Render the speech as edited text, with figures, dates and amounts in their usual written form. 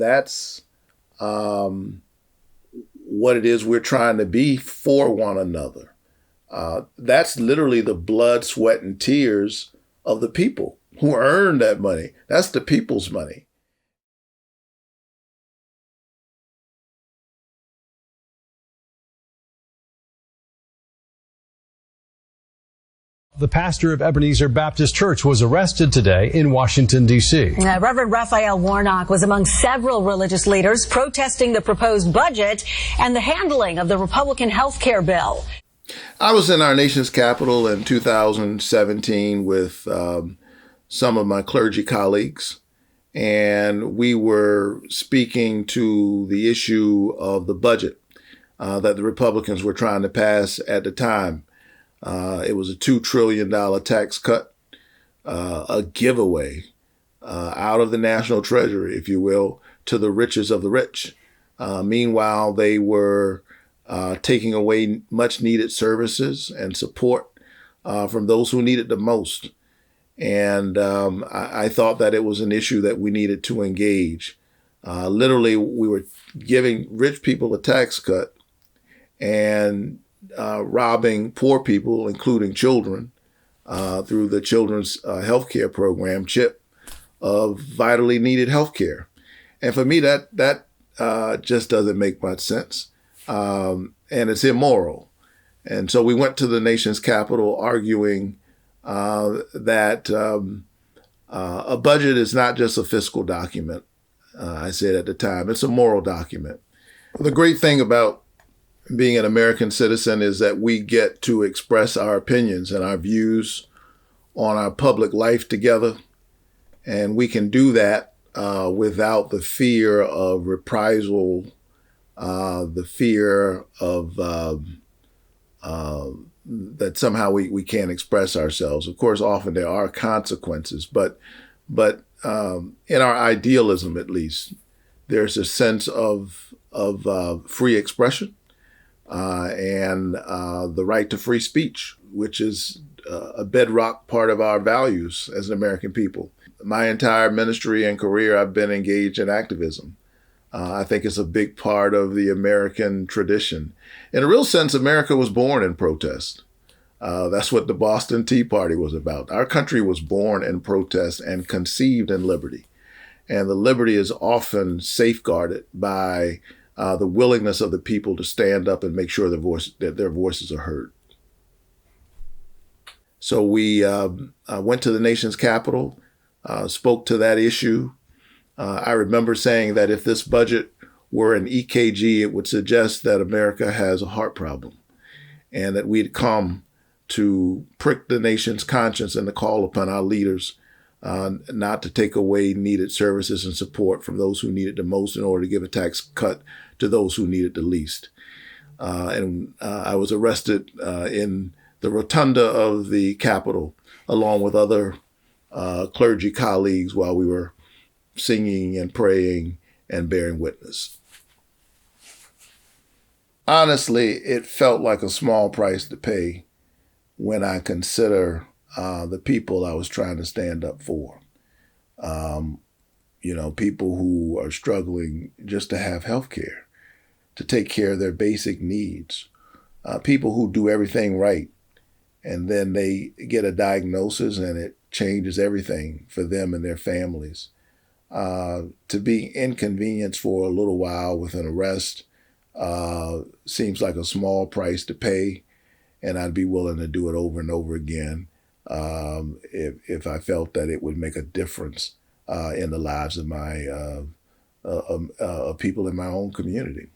that's what it is we're trying to be for one another. That's literally the blood, sweat, and tears of the people who earn that money. That's the people's money. The pastor of Ebenezer Baptist Church was arrested today in Washington, D.C. Reverend Raphael Warnock was among several religious leaders protesting the proposed budget and the handling of the Republican health care bill. I was in our nation's capital in 2017 with some of my clergy colleagues, and we were speaking to the issue of the budget that the Republicans were trying to pass at the time. It was a $2 trillion tax cut, a giveaway out of the national treasury, if you will, to the richest of the rich. Meanwhile, they were taking away much needed services and support from those who need it the most. And I thought that it was an issue that we needed to engage. Literally, we were giving rich people a tax cut and robbing poor people, including children, through the Children's Health Care Program, CHIP, of vitally needed health care. And for me, that just doesn't make much sense. And it's immoral. And so we went to the nation's capital arguing that a budget is not just a fiscal document, I said at the time. It's a moral document. The great thing about being an American citizen is that we get to express our opinions and our views on our public life together. And we can do that without the fear of reprisal, the fear of that somehow we can't express ourselves. Of course, often there are consequences, but in our idealism, at least, there's a sense of free expression and the right to free speech, which is a bedrock part of our values as an American people. My entire ministry and career, I've been engaged in activism. I think it's a big part of the American tradition. In a real sense, America was born in protest. That's what the Boston Tea Party was about. Our country was born in protest and conceived in liberty. And the liberty is often safeguarded by the willingness of the people to stand up and make sure that their voices are heard. So we went to the nation's capital, spoke to that issue. I remember saying that if this budget were an EKG, it would suggest that America has a heart problem and that we'd come to prick the nation's conscience and to call upon our leaders not to take away needed services and support from those who need it the most in order to give a tax cut to those who need it the least. And I was arrested in the rotunda of the Capitol, along with other clergy colleagues, while we were singing and praying and bearing witness. Honestly, it felt like a small price to pay when I consider the people I was trying to stand up for. People who are struggling just to have health care, to take care of their basic needs. People who do everything right, and then they get a diagnosis and it changes everything for them and their families. To be inconvenienced for a little while with an arrest seems like a small price to pay, and I'd be willing to do it over and over again if I felt that it would make a difference in the lives of my people in my own community.